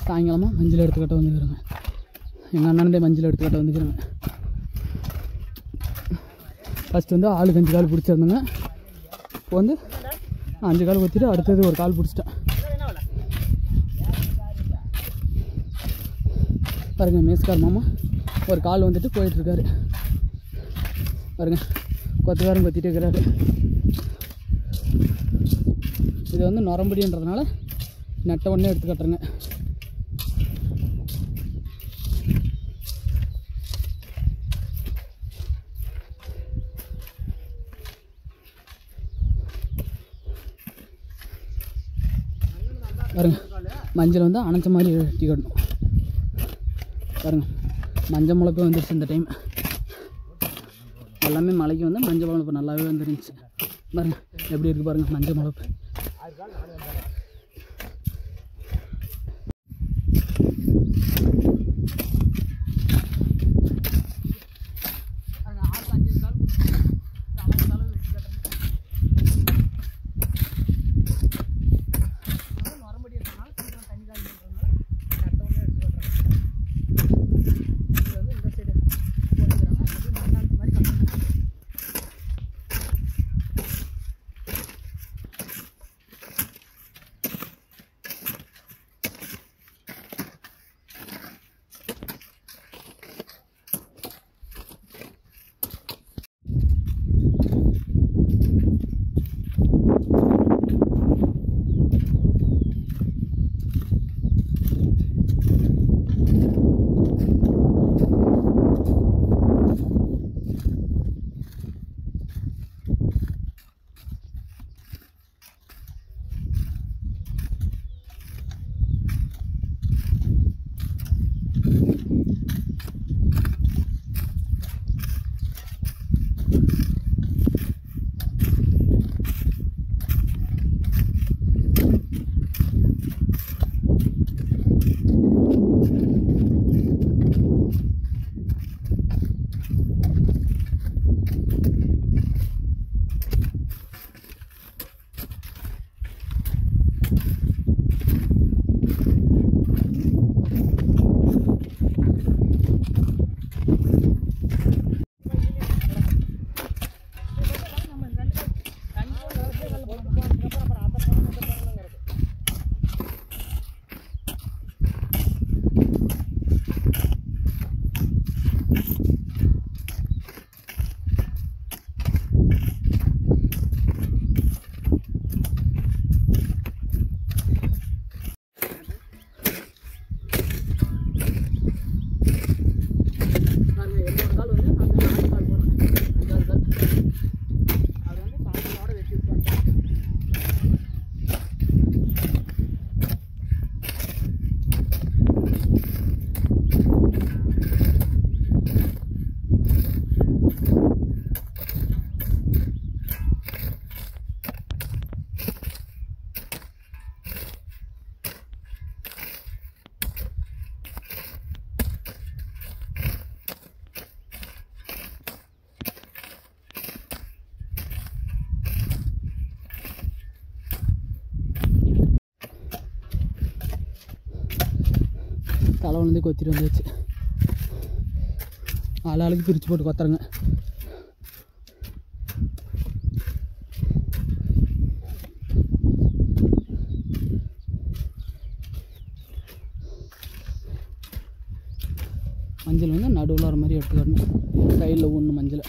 சாயங்காலமாக மஞ்சள் எடுத்துக்கிட்ட வந்துக்கிறேங்க. எங்கள் அண்ணனதே மஞ்சள் எடுத்துக்கிட்ட வந்துக்கிறேங்க. ஃபஸ்ட்டு வந்து ஆளுக்கு 5 கால் பிடிச்சிருந்தேங்க. இப்போ வந்து 5 கால் ஊற்றிட்டு அடுத்தது ஒரு கால் பிடிச்சிட்டேன். பாருங்க, மேஸ்கார் மாமா ஒரு கால் வந்துட்டு போயிட்டுருக்காரு. பாருங்க, கொத்துக்காரன் கொத்திட்டு இருக்கிறாரு. இது வந்து நரம்படின்றதுனால நெட்டை ஒன்றே எடுத்து கட்டுறேங்க. பாருங்க, மஞ்சள் வந்து அணைச்ச மாதிரி வெட்டி கட்டணும். பாருங்க, மஞ்சள் முளைப்பே வந்துடுச்சு இந்த டைம். எல்லாமே மலைக்கு வந்து மஞ்சள் முளைப்பு நல்லாவே வந்துருந்துச்சு. பாருங்க எப்படி இருக்குது பாருங்கள் மஞ்சள் முளைப்பு. தலை வந்து கொத்திட்டு வந்துச்சு. ஆளாளுக்கு பிரித்து போட்டு கொத்துறங்க. மஞ்சள் வந்து நடுவில் வர மாதிரி எடுத்துக்கணும். கையில் ஒன்று மஞ்சள்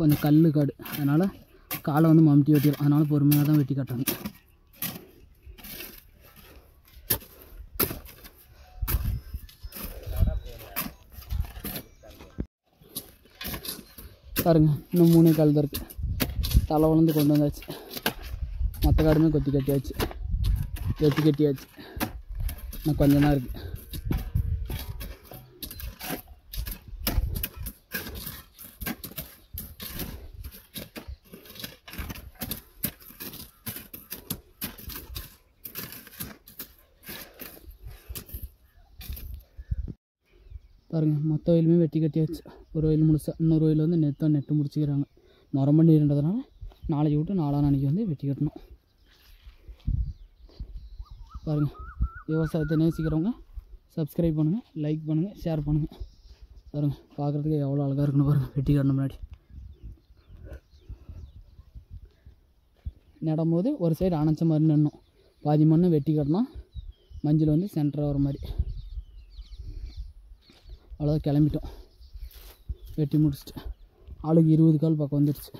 கொஞ்சம் கல் காடு, அதனால் காலை வந்து மம்முட்டி வெட்டிடும். அதனால் பொறுமையாக தான் வெட்டி கட்டணும். பாருங்கள், இன்னும் 3 கால் தான் இருக்குது. தலை வளர்ந்து கொண்டு வந்தாச்சு. மற்ற காடுமே கொத்தி கட்டியாச்சு, வெட்டி கட்டியாச்சு. இன்னும் கொஞ்சம் தான் இருக்குது. பாருங்கள் மொத்த வயலுமே வெட்டி கட்டியாச்சு. ஒரு வயல் முழுசாக, இன்னொரு வயல் வந்து நெட்டு முடிச்சுக்கிறாங்க. நரம்பு நீர்ன்றதுனால நாளைக்கு விட்டு நாளான அன்றைக்கி வந்து வெட்டி கட்டணும். பாருங்கள், விவசாயத்தை நேசிக்கிறவங்க சப்ஸ்கிரைப் பண்ணுங்கள், லைக் பண்ணுங்கள், ஷேர் பண்ணுங்கள். பாருங்கள், பார்க்குறதுக்கு எவ்வளோ அழகாக இருக்குன்னு பாருங்கள். வெட்டி கட்டணும் முன்னாடி நடும்போது ஒரு சைடு அணைச்ச மாதிரி நின்னோம். பாதி மண்ணை வெட்டி கட்டினா மஞ்சள் வந்து சென்டராக வர மாதிரி. அவ்வளோதான், கிளம்பிட்டோம். வெட்டி முடிச்சுட்டு ஆளுக்கு 20 கால் பக்கம் வந்துடுச்சு.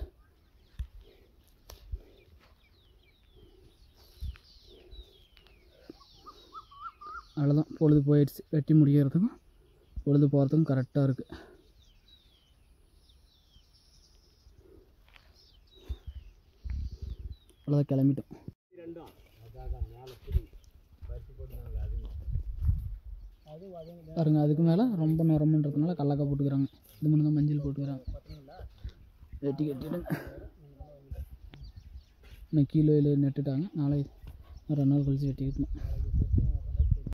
அவ்வளோதான், பொழுது போயிடுச்சு. வெட்டி முடிக்கிறதுக்கும் பொழுது போகிறதுக்கும் கரெக்டாக இருக்குது. அவ்வளோதான், கிளம்பிட்டோம். பாருங்க, அதுக்கு மேலே ரொம்ப நிறமுன்றதுனால கல்லக்காய் போட்டுக்கிறாங்க. இது மட்டும் தான் மஞ்சள் போட்டுக்கிறாங்க. வெட்டி கட்டிடுங்க. இன்னும் கீழே நட்டுட்டாங்க. நாளை 2 நாள் கழிச்சு வெட்டி கட்டணும்.